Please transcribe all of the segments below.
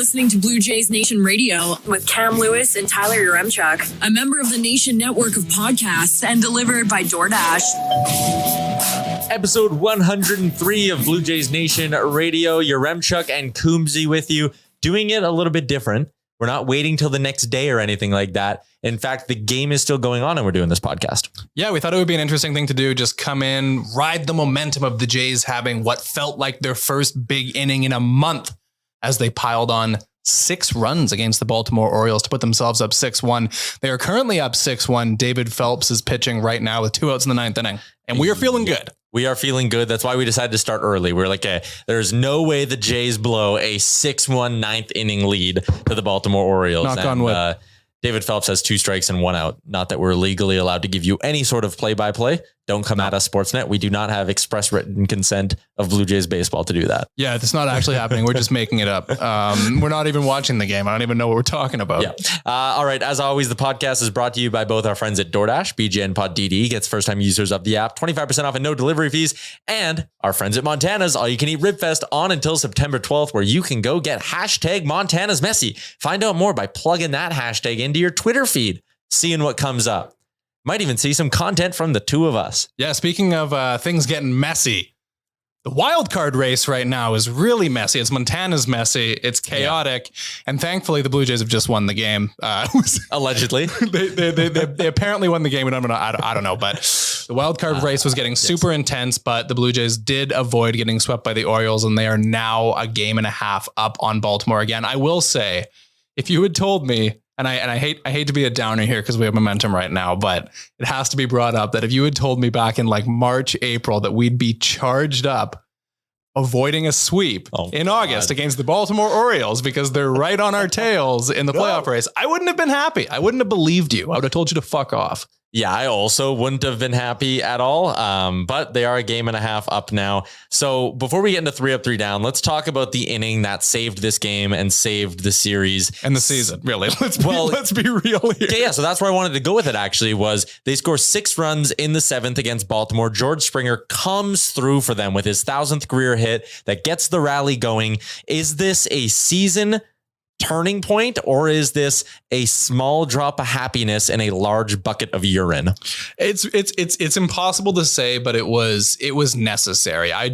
listening to Blue Jays Nation Radio with Cam Lewis and Tyler Yaremchuk, a member of the Nation network of podcasts and delivered by DoorDash. Episode 103 of Blue Jays Nation Radio. Yaremchuk and Coombsy with you, doing it a little bit different. We're not waiting till the next day or anything like that. In fact, the game is still going on and we're doing this podcast. Yeah, we thought it would be an interesting thing to do. Just come in, ride the momentum of the Jays having what felt like their first big inning in a month as they piled on 6 runs against the Baltimore Orioles to put themselves up 6-1. They are currently up 6-1. David Phelps is pitching right now with 2 outs in the 9th inning. And we are feeling good. We are feeling good. That's why we decided to start early. We're like, there's no way the Jays blow a 6-1 9th inning lead to the Baltimore Orioles. Knock on wood. David Phelps has 2 strikes and 1 out. Not that we're legally allowed to give you any sort of play-by-play. Don't come at us, Sportsnet. We do not have express written consent of Blue Jays baseball to do that. Yeah, it's not actually happening. We're just making it up. We're not even watching the game. I don't even know what we're talking about. Yeah. All right. As always, the podcast is brought to you by both our friends at DoorDash. BGN Pod DD gets first-time users of the app 25% off and no delivery fees. And our friends at Montana's All-You-Can-Eat Rib Fest on until September 12th, where you can go get hashtag Montana's Messy. Find out more by plugging that hashtag into your Twitter feed, seeing what comes up. Might even see some content from the 2 of us. Yeah, speaking of things getting messy, the wild card race right now is really messy. It's Montana's messy. It's chaotic. Yeah. And thankfully, the Blue Jays have just won the game. Allegedly. they apparently won the game. And I don't know. But the wild card race was getting super intense. But the Blue Jays did avoid getting swept by the Orioles. And they are now a game and a half up on Baltimore again. I will say, if you had told me, and I hate to be a downer here because we have momentum right now, but it has to be brought up that if you had told me back in like March, April that we'd be charged up avoiding a sweep in August against the Baltimore Orioles because they're right on our tails in the playoff race, I wouldn't have been happy. I wouldn't have believed you. I would have told you to fuck off. Yeah, I also wouldn't have been happy at all, but they are a game and a half up now. So before we get into 3 up, 3 down, let's talk about the inning that saved this game and saved the series. And the season, really. Let's be real here. Yeah, so that's where I wanted to go with it, actually, was they score 6 runs in the 7th against Baltimore. George Springer comes through for them with his 1,000th career hit that gets the rally going. Is this a season turning point, or is this a small drop of happiness in a large bucket of urine? It's impossible to say, but it was necessary. I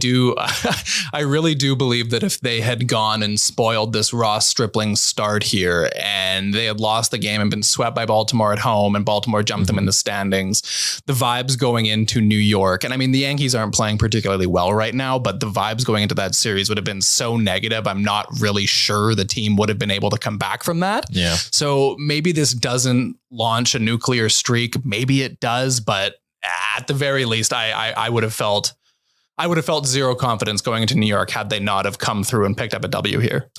really do believe that if they had gone and spoiled this Ross Stripling start here and they had lost the game and been swept by Baltimore at home and Baltimore jumped them in the standings, the vibes going into New York, and I mean, the Yankees aren't playing particularly well right now, but the vibes going into that series would have been so negative. I'm not really sure the team would have been able to come back from that. Yeah. So maybe this doesn't launch a nuclear streak. Maybe it does, but at the very least, I would have felt zero confidence going into New York had they not have come through and picked up a W here.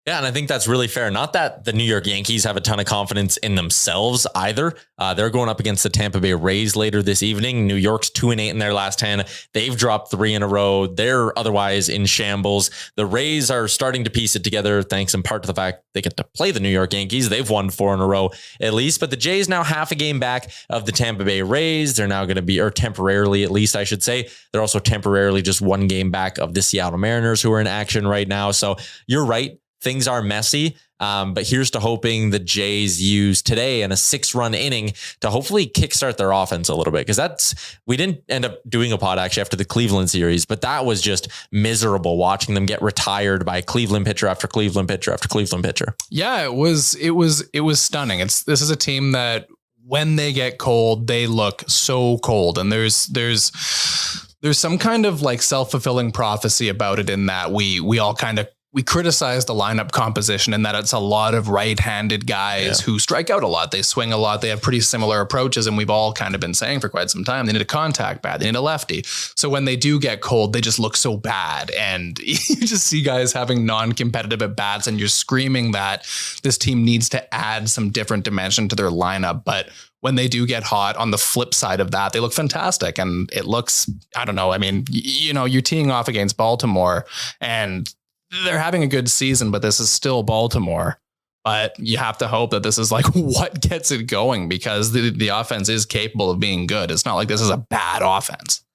Yeah, and I think that's really fair. Not that the New York Yankees have a ton of confidence in themselves either. They're going up against the Tampa Bay Rays later this evening. New York's 2-8 in their last 10. They've dropped 3 in a row. They're otherwise in shambles. The Rays are starting to piece it together, thanks in part to the fact they get to play the New York Yankees. They've won 4 in a row at least. But the Jays now half a game back of the Tampa Bay Rays. They're now going to be, or temporarily at least, I should say. They're also temporarily just 1 game back of the Seattle Mariners, who are in action right now. So you're right. Things are messy, but here's to hoping the Jays use today in a 6-run inning to hopefully kickstart their offense a little bit. Because we didn't end up doing a pod actually after the Cleveland series, but that was just miserable watching them get retired by Cleveland pitcher after Cleveland pitcher after Cleveland pitcher. Yeah, it was stunning. This is a team that when they get cold, they look so cold, and there's some kind of like self-fulfilling prophecy about it in that we all kind of we criticize the lineup composition and that it's a lot of right-handed guys who strike out a lot. They swing a lot. They have pretty similar approaches. And we've all kind of been saying for quite some time, they need a contact bat. They need a lefty. So when they do get cold, they just look so bad. And you just see guys having non-competitive at bats and you're screaming that this team needs to add some different dimension to their lineup. But when they do get hot, on the flip side of that, they look fantastic. And it looks, I don't know. I mean, you know, you're teeing off against Baltimore and they're having a good season, but this is still Baltimore. But you have to hope that this is like what gets it going, because the offense is capable of being good. It's not like this is a bad offense.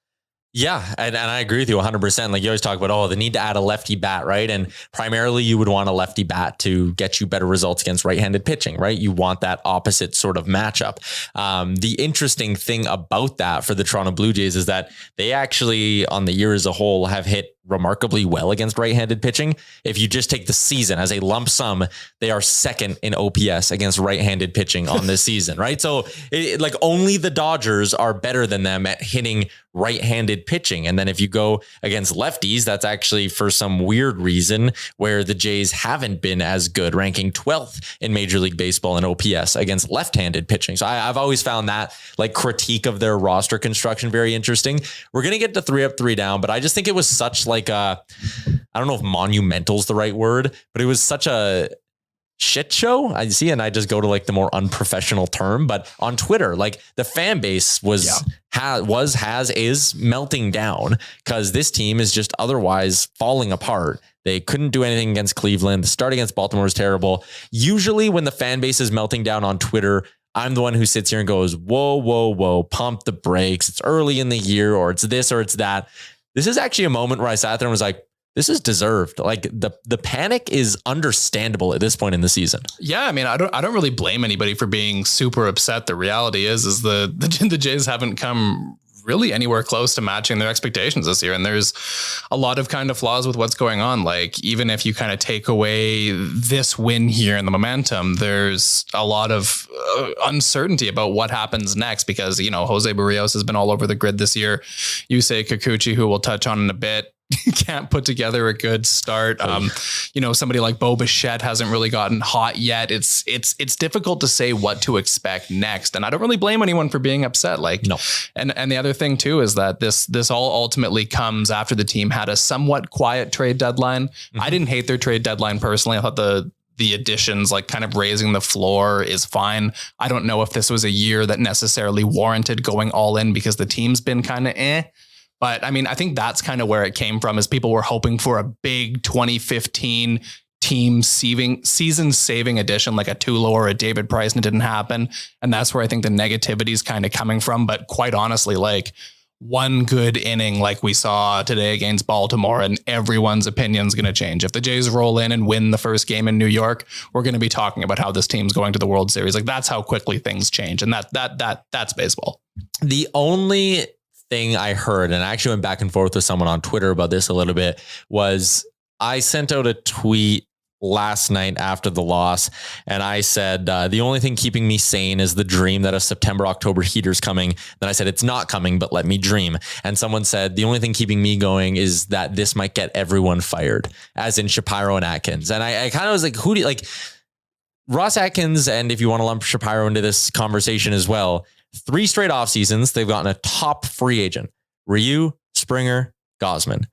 Yeah, and I agree with you 100%. Like you always talk about, the need to add a lefty bat, right? And primarily you would want a lefty bat to get you better results against right-handed pitching, right? You want that opposite sort of matchup. The interesting thing about that for the Toronto Blue Jays is that they actually, on the year as a whole, have hit remarkably well against right-handed pitching. If you just take the season as a lump sum, they are second in OPS against right-handed pitching on this season, right? So like only the Dodgers are better than them at hitting right-handed pitching. And then if you go against lefties, that's actually for some weird reason where the Jays haven't been as good, ranking 12th in Major League Baseball in OPS against left-handed pitching. So I've always found that like critique of their roster construction very interesting. We're going to get to 3 up, 3 down, but I just think it was such like I don't know if monumental is the right word, but it was such a shit show. I see. And I just go to like the more unprofessional term, but on Twitter, like the fan base is melting down because this team is just otherwise falling apart. They couldn't do anything against Cleveland. The start against Baltimore is terrible. Usually when the fan base is melting down on Twitter, I'm the one who sits here and goes, whoa, pump the brakes. It's early in the year, or it's this or it's that. This is actually a moment where I sat there and was like, this is deserved. Like the panic is understandable at this point in the season. Yeah, I mean, I don't really blame anybody for being super upset. The reality is the Jays haven't come really anywhere close to matching their expectations this year. And there's a lot of kind of flaws with what's going on. Like, even if you kind of take away this win here and the momentum, there's a lot of uncertainty about what happens next because, Jose Barrios has been all over the grid this year. Yusei Kikuchi, who we'll touch on in a bit, can't put together a good start. Somebody like Beau Buchette hasn't really gotten hot yet. It's difficult to say what to expect next. And I don't really blame anyone for being upset. Like, no. And the other thing too, is that this all ultimately comes after the team had a somewhat quiet trade deadline. Mm-hmm. I didn't hate their trade deadline personally. I thought the additions, like kind of raising the floor, is fine. I don't know if this was a year that necessarily warranted going all in because the team's been kind of But I mean, I think that's kind of where it came from, is people were hoping for a big 2015 team season saving addition like a Tulo or a David Price, and it didn't happen. And that's where I think the negativity is kind of coming from. But quite honestly, like one good inning like we saw today against Baltimore, and everyone's opinion is going to change. If the Jays roll in and win the first game in New York, we're going to be talking about how this team's going to the World Series. Like, that's how quickly things change. And that's baseball. The only thing I heard, and I actually went back and forth with someone on Twitter about this a little bit, was I sent out a tweet last night after the loss, and I said, the only thing keeping me sane is the dream that a September-October heater's coming. Then I said, it's not coming, but let me dream. And someone said, the only thing keeping me going is that this might get everyone fired, as in Shapiro and Atkins. And I kind of was like, who do you like? Ross Atkins, and if you want to lump Shapiro into this conversation as well, 3 straight off seasons, they've gotten a top free agent: Ryu, Springer, Gausman.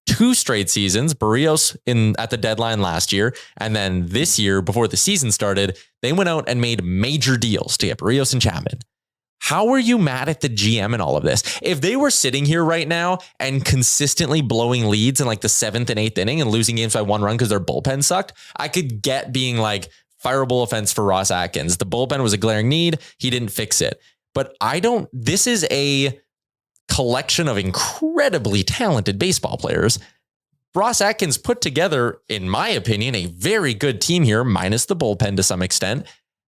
2 straight seasons, Barrios at the deadline last year, and then this year, before the season started, they went out and made major deals to get Barrios and Chapman. How are you mad at the GM in all of this? If they were sitting here right now and consistently blowing leads in like the 7th and 8th inning and losing games by 1 run because their bullpen sucked, I could get being like, fireable offense for Ross Atkins. The bullpen was a glaring need. He didn't fix it. But this is a collection of incredibly talented baseball players. Ross Atkins put together, in my opinion, a very good team here, minus the bullpen to some extent.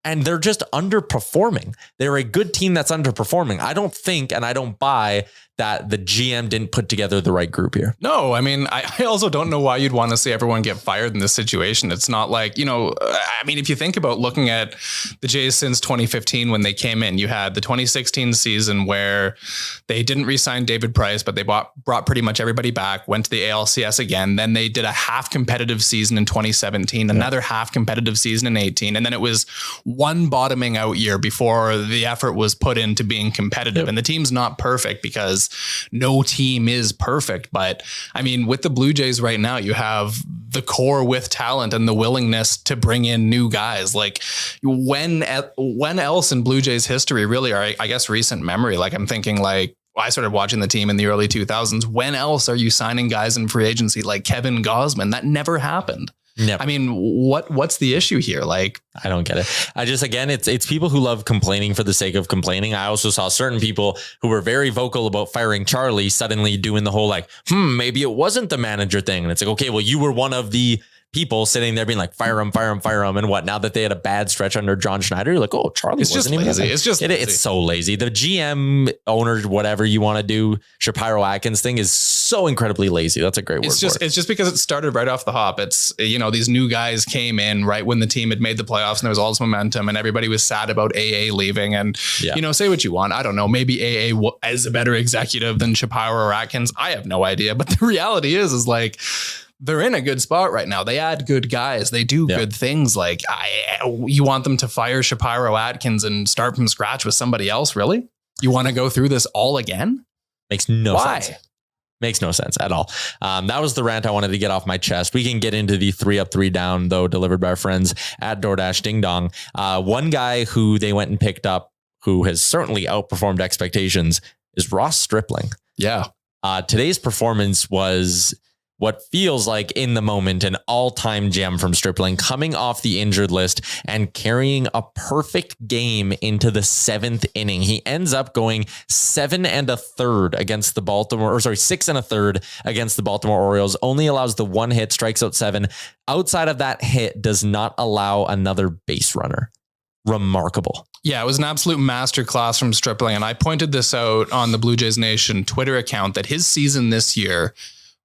And they're just underperforming. They're a good team that's underperforming. I don't think, and I don't buy that the GM didn't put together the right group here. No, I mean, I also don't know why you'd want to see everyone get fired in this situation. It's not like, I mean, if you think about looking at the Jays since 2015, when they came in, you had the 2016 season where they didn't re-sign David Price, but they brought pretty much everybody back, went to the ALCS again. Then they did a half competitive season in 2017, another half competitive season in 18. And then it was one bottoming out year before the effort was put into being competitive. Yep. And the team's not perfect because no team is perfect. But I mean, with the Blue Jays right now, you have the core with talent and the willingness to bring in new guys. Like when else in Blue Jays history, really, or I guess recent memory, like I'm thinking like, I started watching the team in the early 2000s. When else are you signing guys in free agency like Kevin Gausman? That never happened. Never. I mean, what's the issue here? Like, I don't get it. It's people who love complaining for the sake of complaining. I also saw certain people who were very vocal about firing Charlie suddenly doing the whole like, maybe it wasn't the manager thing. And it's like, okay, well, you were one of the people sitting there being like, fire him. And what, now that they had a bad stretch under John Schneider, you're like, oh, Charlie it's wasn't just even lazy. It's just, it's so lazy. The GM owner, whatever you want to do, Shapiro Atkins thing is so incredibly lazy. That's a great word. It's just because it started right off the hop. It's, these new guys came in right when the team had made the playoffs and there was all this momentum and everybody was sad about AA leaving. And, say what you want. I don't know. Maybe AA is a better executive than Shapiro or Atkins. I have no idea. But the reality is like, they're in a good spot right now. They add good guys. They do good things. Like you want them to fire Shapiro Atkins and start from scratch with somebody else. Really? You want to go through this all again? Makes no sense. Makes no sense at all. That was the rant I wanted to get off my chest. We can get into the 3 up, 3 down, though, delivered by our friends at DoorDash Ding Dong. One guy who they went and picked up, who has certainly outperformed expectations, is Ross Stripling. Yeah. Today's performance was what feels like in the moment an all-time gem from Stripling, coming off the injured list and carrying a perfect game into the 7th inning. He ends up going 7 1/3 against the 6 1/3 against the Baltimore Orioles, only allows the 1 hit, strikes out 7. Outside of that hit, does not allow another base runner. Remarkable. Yeah, it was an absolute masterclass from Stripling. And I pointed this out on the Blue Jays Nation Twitter account that his season this year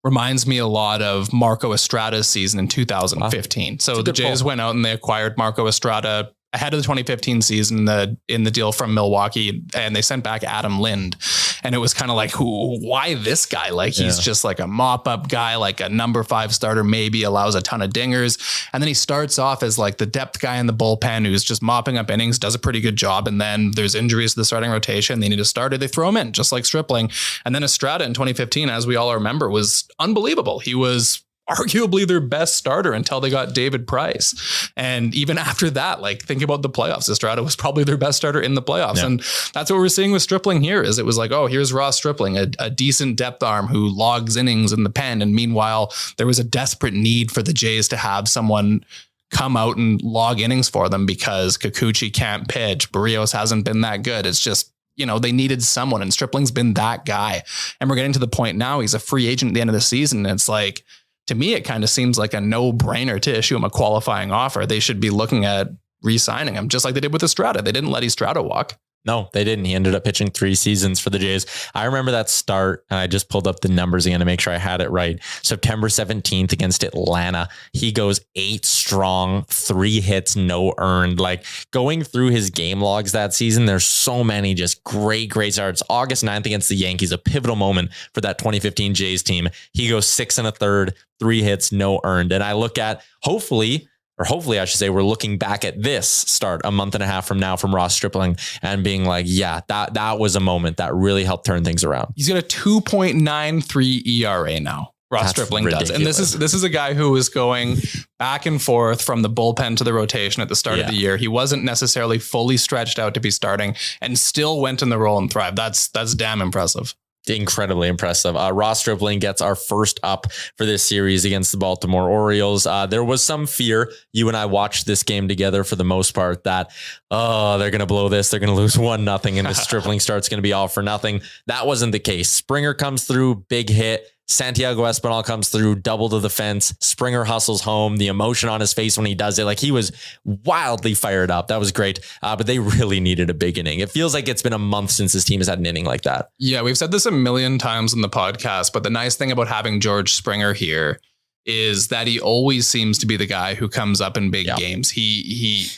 reminds me a lot of Marco Estrada's season in 2015. Wow. So the Jays went out and they acquired Marco Estrada ahead of the 2015 season in the deal from Milwaukee, and they sent back Adam Lind. And it was kind of like, why this guy? Like, he's just like a mop-up guy, like a number 5 starter, maybe allows a ton of dingers. And then he starts off as like the depth guy in the bullpen who's just mopping up innings, does a pretty good job. And then there's injuries to the starting rotation. They need a starter. They throw him in, just like Stripling. And then Estrada in 2015, as we all remember, was unbelievable. He was arguably their best starter until they got David Price. And even after that, like, think about the playoffs. Estrada was probably their best starter in the playoffs. Yeah. And that's what we're seeing with Stripling here is it was like, oh, here's Ross Stripling, a decent depth arm who logs innings in the pen. And meanwhile, there was a desperate need for the Jays to have someone come out and log innings for them because Kikuchi can't pitch. Barrios hasn't been that good. It's just, they needed someone, and Stripling's been that guy. And we're getting to the point now, he's a free agent at the end of the season. And it's like, to me, it kind of seems like a no-brainer to issue him a qualifying offer. They should be looking at re-signing him, just like they did with Estrada. They didn't let Estrada walk. No, they didn't. He ended up pitching 3 seasons for the Jays. I remember that start, and I just pulled up the numbers again to make sure I had it right. September 17th against Atlanta, he goes 8 strong, 3 hits, no earned. Like, going through his game logs that season, there's so many just great starts. August 9th against the Yankees, a pivotal moment for that 2015 Jays team. He goes 6 1/3, 3 hits, no earned. And I look at, hopefully I should say, we're looking back at this start a month and a half from now from Ross Stripling and being like, yeah, that was a moment that really helped turn things around. He's got a 2.93 ERA now. Ross Stripling does. And this is a guy who was going back and forth from the bullpen to the rotation at the start of the year. He wasn't necessarily fully stretched out to be starting and still went in the role and thrived. That's damn impressive. Incredibly impressive. Ross Stripling gets our first up for this series against the Baltimore Orioles. There was some fear. You and I watched this game together for the most part that, they're going to blow this. They're going to lose 1-0 and the Stripling start's going to be all for nothing. That wasn't the case. Springer comes through, big hit. Santiago Espinal comes through, double to the fence. Springer hustles home. The emotion on his face when he does it, like, he was wildly fired up. That was great. But they really needed a big inning. It feels like it's been a month since his team has had an inning like that. Yeah, we've said this a million times in the podcast, but the nice thing about having George Springer here is that he always seems to be the guy who comes up in big games. He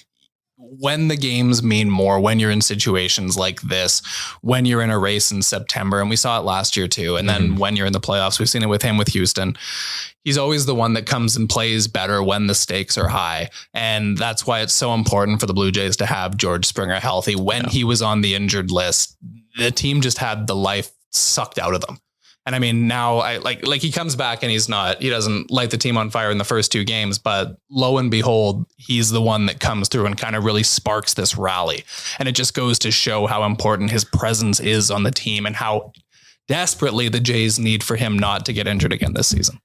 when the games mean more, when you're in situations like this, when you're in a race in September, and we saw it last year too. And then when you're in the playoffs, we've seen it with him with Houston. He's always the one that comes and plays better when the stakes are high. And that's why it's so important for the Blue Jays to have George Springer healthy. When he was on the injured list, the team just had the life sucked out of them. And I mean, now I like he comes back and he doesn't light the team on fire in the first 2 games, but lo and behold, he's the one that comes through and kind of really sparks this rally. And it just goes to show how important his presence is on the team and how desperately the Jays need for him not to get injured again this season.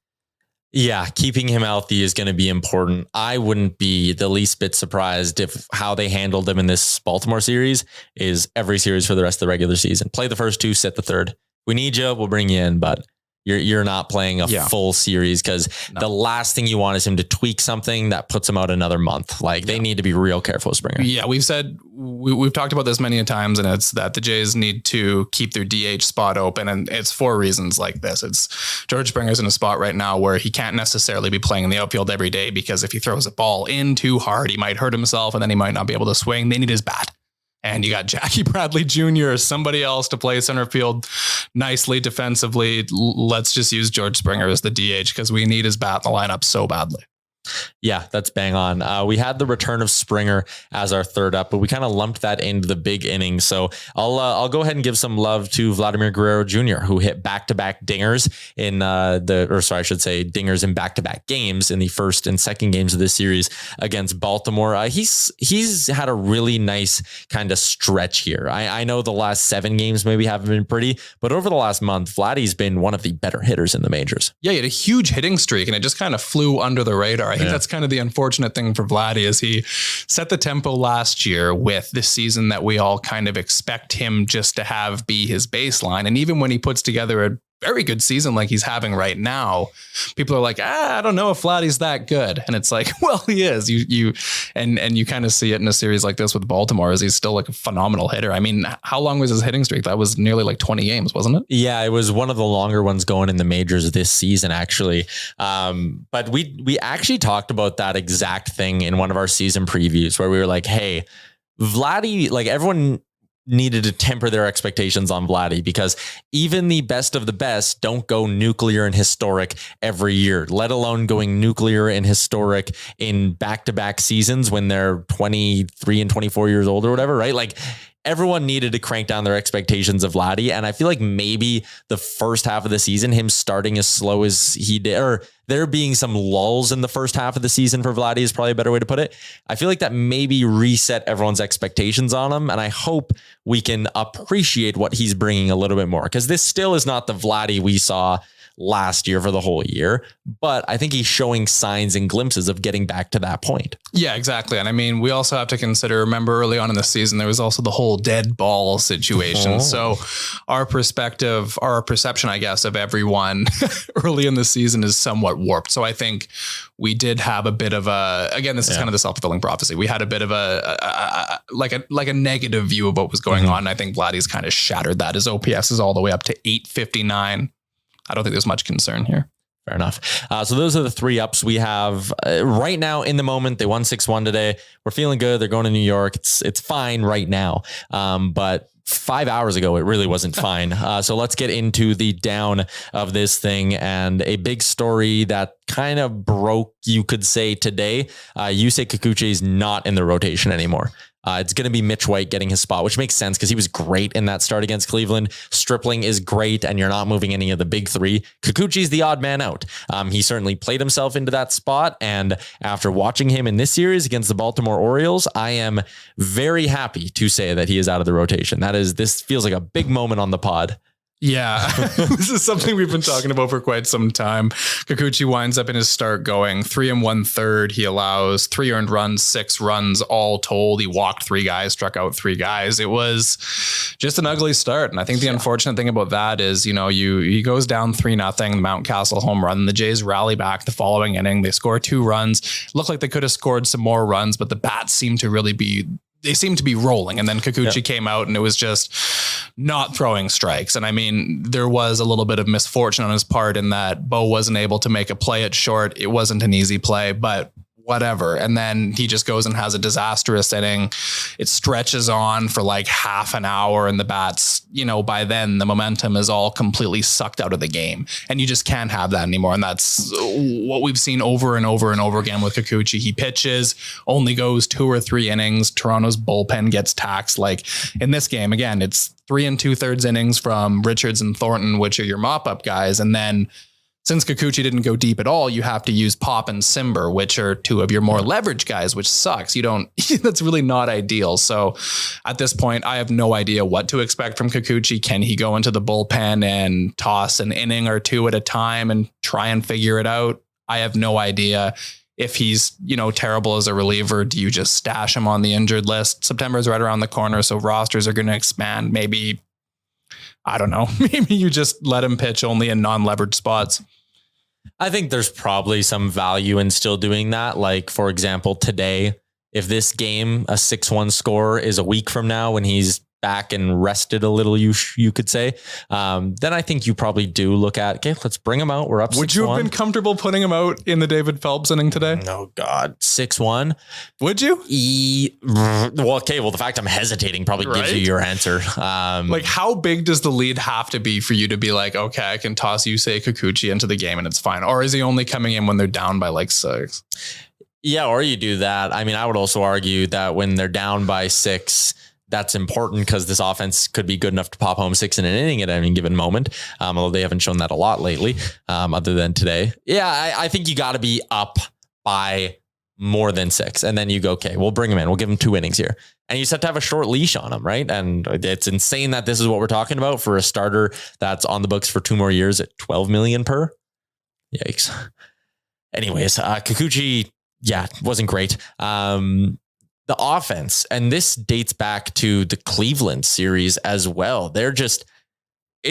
Yeah, keeping him healthy is going to be important. I wouldn't be the least bit surprised if how they handled him in this Baltimore series is every series for the rest of the regular season. Play the first two, sit the third. We need you, we'll bring you in, but you're not playing a full series because the last thing you want is him to tweak something that puts him out another month. Like they need to be real careful with Springer. Yeah, we've talked about this many times, and it's that the Jays need to keep their DH spot open, and it's for reasons like this. It's George Springer's in a spot right now where he can't necessarily be playing in the outfield every day because if he throws a ball in too hard, he might hurt himself, and then he might not be able to swing. They need his bat. And you got Jackie Bradley Jr. or somebody else to play center field nicely defensively. Let's just use George Springer as the DH because we need his bat in the lineup so badly. Yeah, that's bang on. We had the return of Springer as our third up, but we kind of lumped that into the big inning. So I'll go ahead and give some love to Vladimir Guerrero Jr., who hit back-to-back dingers in dingers in back-to-back games in the first and second games of this series against Baltimore. He's had a really nice kind of stretch here. I know the last 7 games maybe haven't been pretty, but over the last month, Vladdy's been one of the better hitters in the majors. Yeah, he had a huge hitting streak, and it just kind of flew under the radar. I think that's kind of the unfortunate thing for Vladdy is he set the tempo last year with the season that we all kind of expect him just to have be his baseline. And even when he puts together a very good season like he's having right now, people are like, I don't know if Vladdy's that good. And it's like, well, he is. You kind of see it in a series like this with Baltimore as he's still like a phenomenal hitter. I mean, how long was his hitting streak? That was nearly like 20 games, wasn't it? Yeah, it was one of the longer ones going in the majors this season, actually. But we actually talked about that exact thing in one of our season previews where we were like, hey, Vladdy, like everyone needed to temper their expectations on Vladdy because even the best of the best don't go nuclear and historic every year, let alone going nuclear and historic in back-to-back seasons when they're 23 and 24 years old or whatever, right? Like everyone needed to crank down their expectations of Vladdy. And I feel like maybe the first half of the season, him starting as slow as he did, or there being some lulls in the first half of the season for Vladdy is probably a better way to put it. I feel like that maybe reset everyone's expectations on him. And I hope we can appreciate what he's bringing a little bit more because this still is not the Vladdy we saw last year for the whole year, but I think he's showing signs and glimpses of getting back to that point. Yeah, exactly. And I mean, we also have to consider, remember early on in the season, there was also the whole dead ball situation. So our perception, I guess, of everyone early in the season is somewhat warped. So I think we did have a bit of again, this is kind of the self-fulfilling prophecy. We had a bit of a negative view of what was going on. And I think Vladdy's kind of shattered that. His OPS is all the way up to 859. I don't think there's much concern here. Fair enough. So those are the 3 ups we have right now in the moment. They won 6-1 today. We're feeling good. They're going to New York. It's fine right now. But 5 hours ago, it really wasn't fine. So let's get into the down of this thing and a big story that kind of broke, you could say, today. Yusei Kikuchi is not in the rotation anymore. It's going to be Mitch White getting his spot, which makes sense because he was great in that start against Cleveland. Stripling is great, and you're not moving any of the big 3. Kikuchi's the odd man out. He certainly played himself into that spot, and after watching him in this series against the Baltimore Orioles, I am very happy to say that he is out of the rotation. This feels like a big moment on the pod. Yeah, this is something we've been talking about for quite some time. Kikuchi winds up in his start going 3 1/3. He allows 3 earned runs, 6 runs all told. He walked 3 guys, struck out 3 guys. It was just an ugly start. And I think the unfortunate thing about that is, he goes down 3-0, the Mountcastle home run. The Jays rally back the following inning. They score 2 runs. Looked like they could have scored some more runs, but the bats seemed to be rolling. And then Kikuchi came out and it was just not throwing strikes. And I mean, there was a little bit of misfortune on his part in that Beau wasn't able to make a play at short. It wasn't an easy play, but whatever. And then he just goes and has a disastrous inning. It stretches on for like half an hour and the bats, by then the momentum is all completely sucked out of the game and you just can't have that anymore. And that's what we've seen over and over and over again with Kikuchi. He pitches, only goes 2 or 3 innings. Toronto's bullpen gets taxed. Like in this game, again, it's 3 2/3 innings from Richards and Thornton, which are your mop-up guys. And then since Kikuchi didn't go deep at all, you have to use Pop and Simber, which are 2 of your more leverage guys, which sucks. That's really not ideal. So at this point, I have no idea what to expect from Kikuchi. Can he go into the bullpen and toss an inning or 2 at a time and try and figure it out? I have no idea if he's, terrible as a reliever. Do you just stash him on the injured list? September is right around the corner, so rosters are going to expand. Maybe, I don't know, maybe you just let him pitch only in non-leveraged spots. I think there's probably some value in still doing that. Like, for example, today, if this game, a 6-1 score, is a week from now when he's back and rested a little, you could say, then I think you probably do look at, okay, let's bring him out. We're up 6-1. Would you have been comfortable putting him out in the David Phelps inning today? No, God. 6-1. Would you? Well, the fact I'm hesitating probably gives you your answer. Like, how big does the lead have to be for you to be like, okay, I can toss Yusei Kikuchi into the game and it's fine? Or is he only coming in when they're down by like 6? Yeah, or you do that. I mean, I would also argue that when they're down by 6, that's important because this offense could be good enough to pop home 6 in an inning at any given moment. Although they haven't shown that a lot lately, other than today. Yeah, I think you got to be up by more than 6. And then you go, okay, we'll bring him in. We'll give him 2 innings here. And you just have to have a short leash on him, right? And it's insane that this is what we're talking about for a starter that's on the books for 2 more years at $12 million per. Yikes. Anyways, Kikuchi, wasn't great. The offense, and this dates back to the Cleveland series as well. It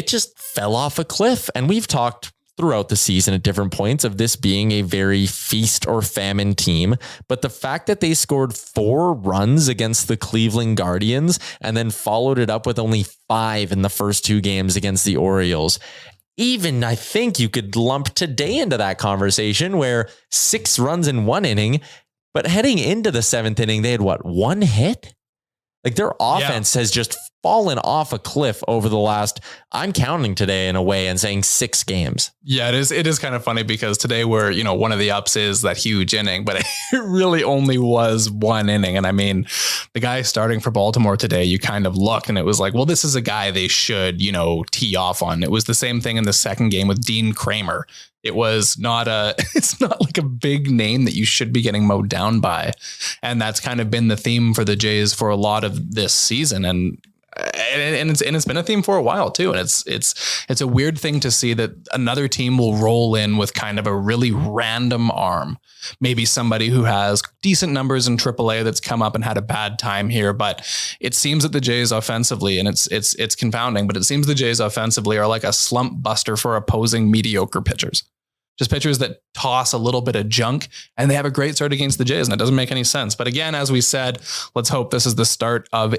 just fell off a cliff. And we've talked throughout the season at different points of this being a very feast or famine team. But the fact that they scored 4 runs against the Cleveland Guardians and then followed it up with only 5 in the first 2 games against the Orioles, even I think you could lump today into that conversation where 6 runs in 1 inning. But heading into the 7th inning, they had 1 hit? Like their offense has just fallen off a cliff over the last, I'm counting today in a way and saying 6 games. Yeah, it is kind of funny because today where, one of the ups is that huge inning, but it really only was 1 inning. And I mean, the guy starting for Baltimore today, you kind of look and it was like, well, this is a guy they should, tee off on. It was the same thing in the second game with Dean Kramer. It was it's not like a big name that you should be getting mowed down by. And that's kind of been the theme for the Jays for a lot of this season. And it's been a theme for a while too. And it's a weird thing to see that another team will roll in with kind of a really random arm. Maybe somebody who has decent numbers in AAA that's come up and had a bad time here. But it seems that the Jays offensively, and it's confounding, but it seems the Jays offensively are like a slump buster for opposing mediocre pitchers. Just pitchers that toss a little bit of junk, and they have a great start against the Jays, and it doesn't make any sense. But again, as we said, let's hope this is the start of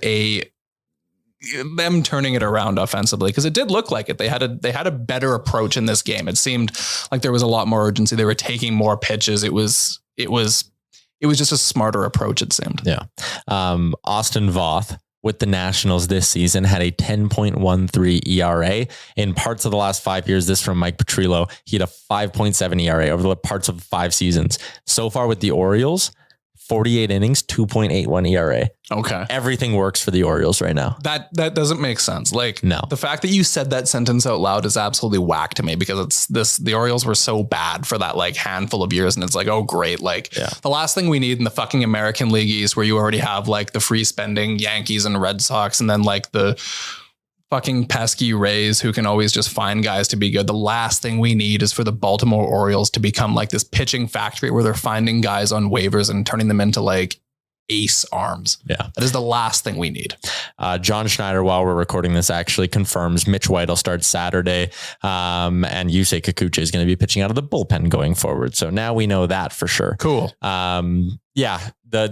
them turning it around offensively, because it did look like it. They had a better approach in this game. It seemed like there was a lot more urgency. They were taking more pitches. It was just a smarter approach, it seemed. Yeah. Austin Voth with the Nationals this season had a 10.13 ERA. In parts of the last 5 years, this from Mike Petrillo, he had a 5.7 ERA over the parts of 5 seasons. So far with the Orioles, 48 innings, 2.81 ERA. Okay. Everything works for the Orioles right now. That doesn't make sense. Like, no. The fact that you said that sentence out loud is absolutely whack to me, because the Orioles were so bad for that like handful of years. And it's like, oh, great. Like the last thing we need in the fucking American League East, where you already have like the free spending Yankees and Red Sox, and then like the fucking pesky Rays who can always just find guys to be good. The last thing we need is for the Baltimore Orioles to become like this pitching factory where they're finding guys on waivers and turning them into like ace arms. Yeah. That is the last thing we need. John Schneider, while we're recording this, actually confirms Mitch White will start Saturday. And Yusei Kikuchi is going to be pitching out of the bullpen going forward. So now we know that for sure. Cool. The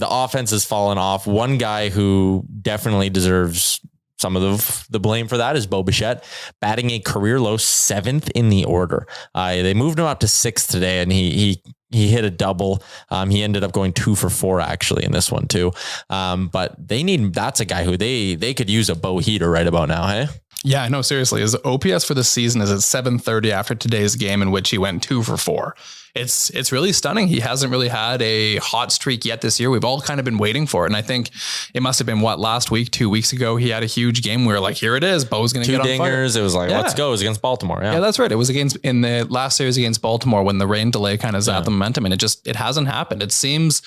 offense has fallen off. One guy who definitely deserves some of the blame for that is Beau Buchette, batting a career low 7th in the order. They moved him up to 6th today, and he hit a double. He ended up going 2 for 4 actually in this one too. But that's a guy who they could use a Beau heater right about now. Hey. Yeah, no, seriously. His OPS for the season is at 730 after today's game, in which he went 2 for 4. It's really stunning. He hasn't really had a hot streak yet this year. We've all kind of been waiting for it. And I think it must have been last week, 2 weeks ago, he had a huge game. We were like, here it is. Beau's going to get on fire. 2 dingers. It was like, let's go. It was against Baltimore. Yeah, that's right. It was in the last series against Baltimore when the rain delay kind of zapped the momentum, and it hasn't happened. It seems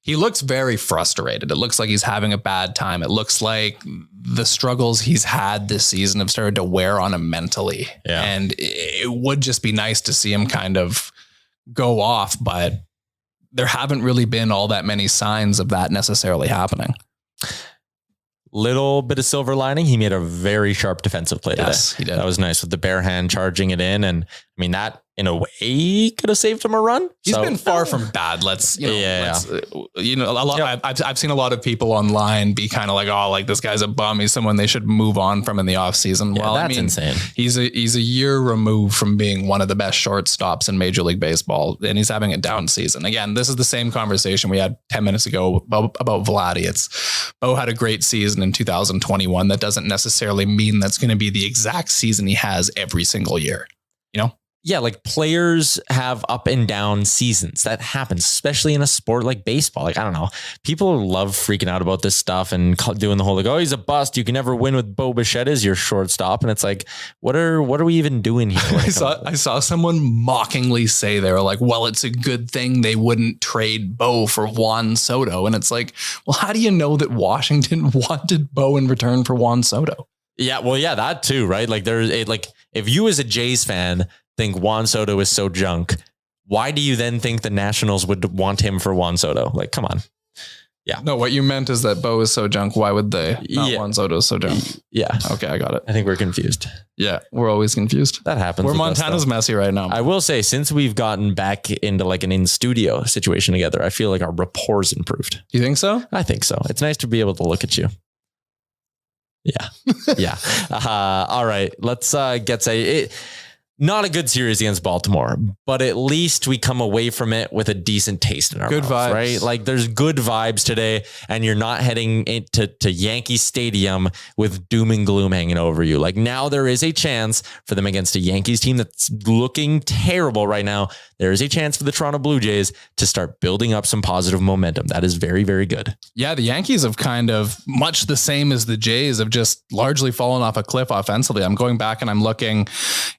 he looks very frustrated. It looks like he's having a bad time. It looks like the struggles he's had this season have started to wear on him mentally. Yeah. And it would just be nice to see him kind of go off, but there haven't really been all that many signs of that necessarily happening. Little bit of silver lining. He made a very sharp defensive play today. He did. That was nice with the bare hand charging it in. And I mean, that in a way could have saved him a run. He's been far from bad. A lot. Yep. I've seen a lot of people online be kind of like, oh, like this guy's a bum. He's someone they should move on from in the offseason. Yeah, that's insane. He's a year removed from being one of the best shortstops in Major League Baseball, and he's having a down season. Again, this is the same conversation we had 10 minutes ago about Vladdy. It's Beau had a great season in 2021. That doesn't necessarily mean that's going to be the exact season he has every single year. You know? Yeah, like players have up and down seasons. That happens, especially in a sport like baseball. Like, I don't know. People love freaking out about this stuff and doing the whole like, oh, he's a bust. You can never win with Beau Buchette as your shortstop. And it's like, what are we even doing here? I saw someone mockingly say they were like, well, it's a good thing they wouldn't trade Beau for Juan Soto. And it's like, well, how do you know that Washington wanted Beau in return for Juan Soto? Yeah, well, yeah, that too, right? Like if you as a Jays fan think Juan Soto is so junk, why do you then think the Nationals would want him for Juan Soto? Like, come on. Yeah. No, what you meant is that Beau is so junk. Why would they? Not Juan Soto is so junk. Yeah. Okay, I got it. I think we're confused. Yeah, we're always confused. That happens. Where Montana's messy right now. I will say, since we've gotten back into like an in-studio situation together, I feel like our rapport's improved. You think so? I think so. It's nice to be able to look at you. Yeah. Yeah. All right. Let's get it. Not a good series against Baltimore, but at least we come away from it with a decent taste in our mouths, vibes, right? Like there's good vibes today, and you're not heading into Yankee Stadium with doom and gloom hanging over you. Like now there is a chance for them against a Yankees team that's looking terrible right now. There is a chance for the Toronto Blue Jays to start building up some positive momentum. That is very, very good. Yeah, the Yankees have kind of much the same as the Jays have just largely fallen off a cliff offensively. I'm going back and I'm looking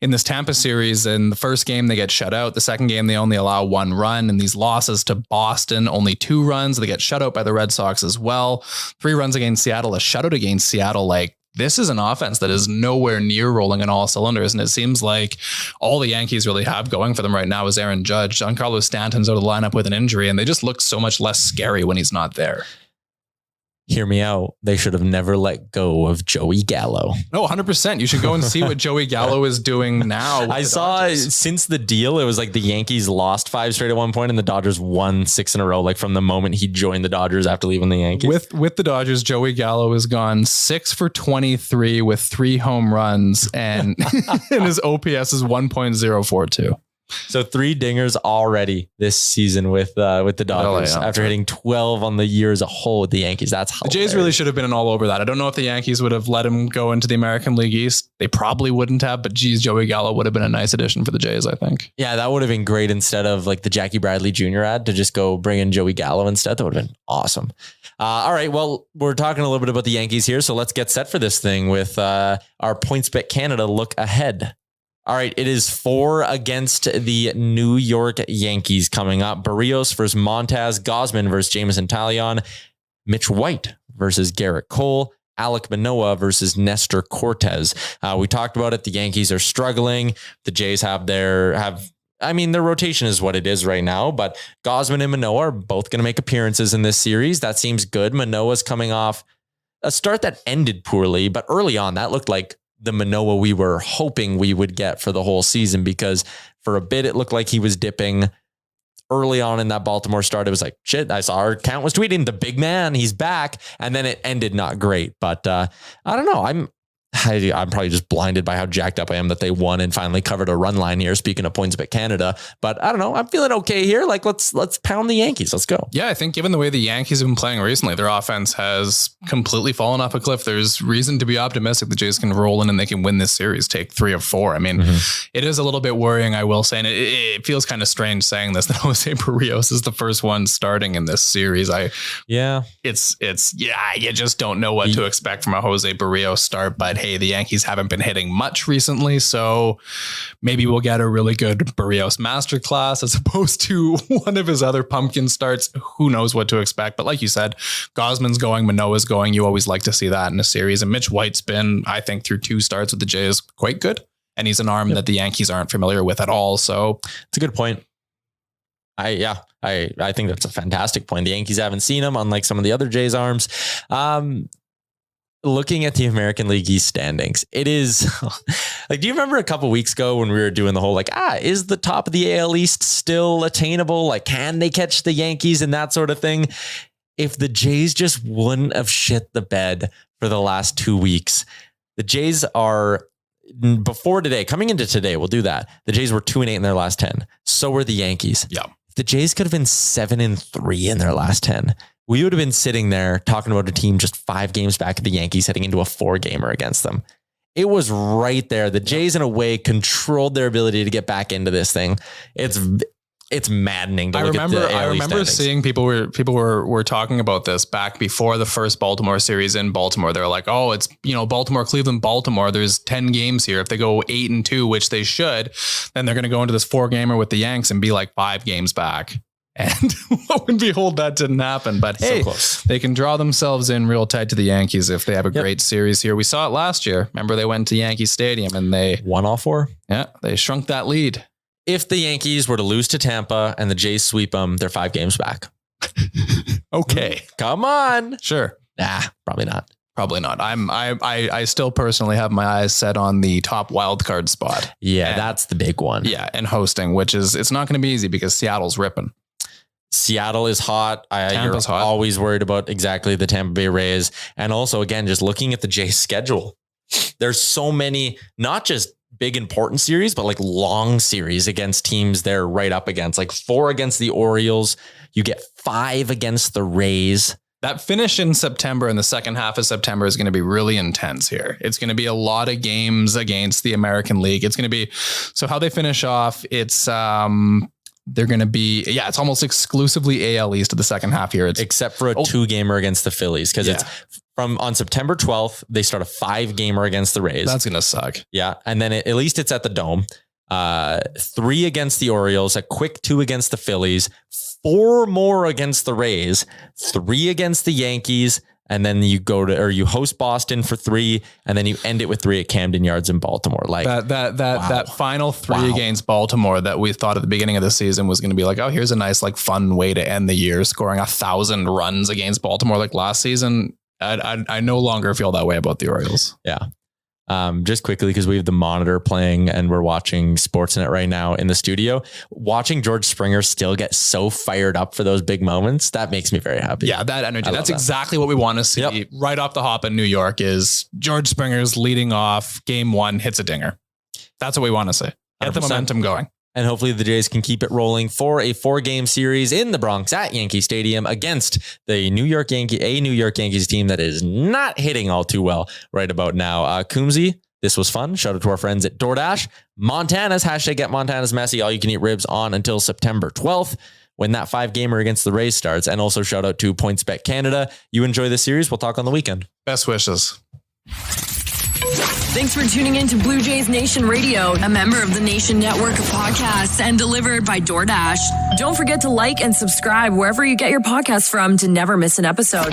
in this Tampa series. In the first game, they get shut out. The second game, they only allow 1 run. And these losses to Boston, only 2 runs. They get shut out by the Red Sox as well. 3 runs against Seattle, a shutout against Seattle. Like, this is an offense that is nowhere near rolling in all cylinders. And it seems like all the Yankees really have going for them right now is Aaron Judge. Giancarlo Stanton's out of the lineup with an injury, and they just look so much less scary when he's not there. Hear me out. They should have never let go of Joey Gallo. No, 100%. You should go and see what Joey Gallo is doing now. I saw since the deal, it was like the Yankees lost 5 straight at one point and the Dodgers won 6 in a row. Like from the moment he joined the Dodgers after leaving the Yankees. With the Dodgers, Joey Gallo has gone 6 for 23 with 3 home runs, and and his OPS is 1.042. So 3 dingers already this season with the Dodgers after hitting 12 on the year as a whole with the Yankees. That's hilarious. The Jays really should have been all over that. I don't know if the Yankees would have let him go into the American League East. They probably wouldn't have, but geez, Joey Gallo would have been a nice addition for the Jays, I think. Yeah, that would have been great instead of like the Jackie Bradley Jr. ad to just go bring in Joey Gallo instead. That would have been awesome. All right, well, we're talking a little bit about the Yankees here, so let's get set for this thing with our PointsBet Canada look ahead. All right, it is 4 against the New York Yankees coming up. Barrios versus Montaz, Gausman versus Jameson Taillon, Mitch White versus Garrett Cole, Alek Manoah versus Nestor Cortez. We talked about it. The Yankees are struggling. The Jays have their rotation is what it is right now, but Gausman and Manoah are both going to make appearances in this series. That seems good. Manoah's coming off a start that ended poorly, but early on that looked like the Manoah we were hoping we would get for the whole season, because for a bit it looked like he was dipping early on in that Baltimore start. It was like, shit, I saw our account was tweeting the big man, he's back. And then it ended not great, but I don't know. I'm probably just blinded by how jacked up I am that they won and finally covered a run line here. Speaking of PointsBet Canada, but I don't know. I'm feeling okay here. Like let's pound the Yankees. Let's go. Yeah, I think given the way the Yankees have been playing recently, their offense has completely fallen off a cliff. There's reason to be optimistic the Jays can roll in and they can win this series, take 3 of 4. I mean, It is a little bit worrying, I will say, and it feels kind of strange saying this, that Jose Barrios is the first one starting in this series. You just don't know what to expect from a Jose Barrios start, but hey, the Yankees haven't been hitting much recently, so maybe we'll get a really good Barrios masterclass as opposed to one of his other pumpkin starts. Who knows what to expect? But like you said, Gausman's going, Manoah's going. You always like to see that in a series. And Mitch White's been, I think, through 2 starts with the Jays, quite good. And he's an arm that the Yankees aren't familiar with at all. So it's a good point. I think that's a fantastic point. The Yankees haven't seen him, unlike some of the other Jays arms. Looking at the American League East standings, it is like, do you remember a couple weeks ago when we were doing the whole is the top of the AL East still attainable? Like, can they catch the Yankees and that sort of thing? If the Jays just wouldn't have shit the bed for the last 2 weeks, the Jays are before today, coming into today, we'll do that. The Jays were 2-8 in their last 10. So were the Yankees. Yeah. The Jays could have been 7-3 in their last 10. We would have been sitting there talking about a team just 5 games back at the Yankees heading into a 4-gamer against them. It was right there. The Jays, in a way, controlled their ability to get back into this thing. It's maddening to look at the AL East I remember standings. seeing people were talking about this back before the first Baltimore series in Baltimore. They're like, oh, it's, Baltimore, Cleveland, Baltimore. There's 10 games here. If they go 8-2, which they should, then they're going to go into this 4-gamer with the Yanks and be like 5 games back. And lo and behold, that didn't happen. But hey, they can draw themselves in real tight to the Yankees if they have a great series here. We saw it last year. Remember, they went to Yankee Stadium and they won all 4. Yeah, they shrunk that lead. If the Yankees were to lose to Tampa and the Jays sweep them, they're 5 games back. Okay, come on. Sure. Nah, probably not. Probably not. I still personally have my eyes set on the top wild card spot. Yeah, and that's the big one. Yeah, and hosting, which is, it's not going to be easy because Seattle's ripping. Seattle is hot. Tampa's hot. Always worried about exactly the Tampa Bay Rays. And also, again, just looking at the Jays schedule, there's so many, not just big important series, but like long series against teams they're right up against, like 4 against the Orioles. You get 5 against the Rays. That finish in September, in the second half of September, is going to be really intense here. It's going to be a lot of games against the American League. It's going to be, so how they finish off, it's, they're going to be, it's almost exclusively AL East of the second half here. It's except for a 2-gamer against the Phillies. Cause it's on September 12th, they start a 5-gamer against the Rays. That's going to suck. Yeah. And then at least it's at the Dome. 3 against the Orioles, a quick 2 against the Phillies, 4 more against the Rays, 3 against the Yankees. And then you you host Boston for 3, and then you end it with 3 at Camden Yards in Baltimore. Like that final 3 against Baltimore that we thought at the beginning of the season was going to be like, oh, here's a nice, like, fun way to end the year, scoring 1,000 runs against Baltimore like last season. I no longer feel that way about the Orioles. Yeah. Just quickly, because we have the monitor playing and we're watching Sportsnet right now in the studio, watching George Springer still get so fired up for those big moments. That makes me very happy. Yeah, that energy. That's exactly what we want to see right off the hop in New York is George Springer's leading off game 1, hits a dinger. That's what we want to see. Get 100%. The momentum going. And hopefully the Jays can keep it rolling for a 4-game series in the Bronx at Yankee Stadium against the New York Yankees team that is not hitting all too well right about now. Coombsy, this was fun. Shout out to our friends at DoorDash. Montana's #GetMontana's all you can eat ribs on until September 12th when that 5-gamer against the Rays starts. And also shout out to PointsBet Canada. You enjoy the series. We'll talk on the weekend. Best wishes. Thanks for tuning in to Blue Jays Nation Radio, a member of the Nation Network of podcasts and delivered by DoorDash. Don't forget to like and subscribe wherever you get your podcasts from to never miss an episode.